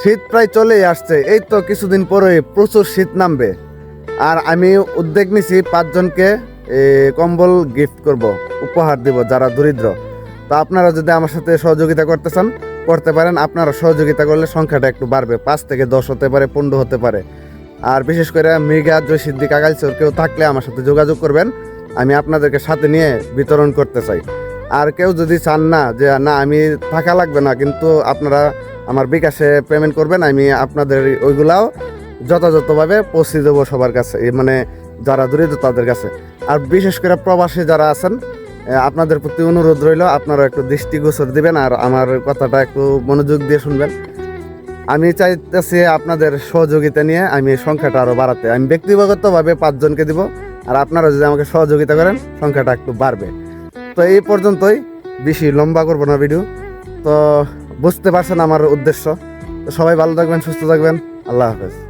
শীত প্রায় চলেই আসছে, এই তো কিছুদিন পরে প্রচুর শীত নামবে। আর আমি উদ্যোগ নিছি 5 জনকে কম্বল গিফট করব, উপহার দিব যারা দরিদ্র। তো আপনারা যদি আমার সাথে সহযোগিতা করতে চান করতে পারেন। আপনারা সহযোগিতা করলে সংখ্যাটা একটু বাড়বে, 5 থেকে 10 হতে পারে, 15 হতে পারে। আর বিশেষ করে মৃগা জয়সিদ্দিক আগাইছর কেউ থাকলে আমার সাথে যোগাযোগ করবেন, আমি আপনাদেরকে সাথে নিয়ে বিতরণ করতে চাই। আর কেউ যদি চান না যে না আমি থাকা লাগবে না, কিন্তু আপনারা আমার বিকাশে পেমেন্ট করবেন, আমি আপনাদের ওইগুলাও যথাযথভাবে পৌঁছে দেবো সবার কাছে, মানে যারা দরিদ্র তাদের কাছে। আর বিশেষ করে প্রবাসী যারা আছেন, আপনাদের প্রতি অনুরোধ রইল আপনারা একটু দৃষ্টিগোচর দিবেন আর আমার কথাটা একটু মনোযোগ দিয়ে শুনবেন। আমি চাইতেছি আপনাদের সহযোগিতা নিয়ে আমি সংখ্যাটা আরও বাড়াতে। আমি ব্যক্তিগতভাবে 5 জনকে দিব, আর আপনারা যদি আমাকে সহযোগিতা করেন সংখ্যাটা একটু বাড়বে। তো এই পর্যন্তই, বেশি লম্বা করবো না ভিডিও। তো বুঝতে পারছেন আমার উদ্দেশ্য। তো সবাই ভালো থাকবেন, সুস্থ থাকবেন। আল্লাহ হাফেজ।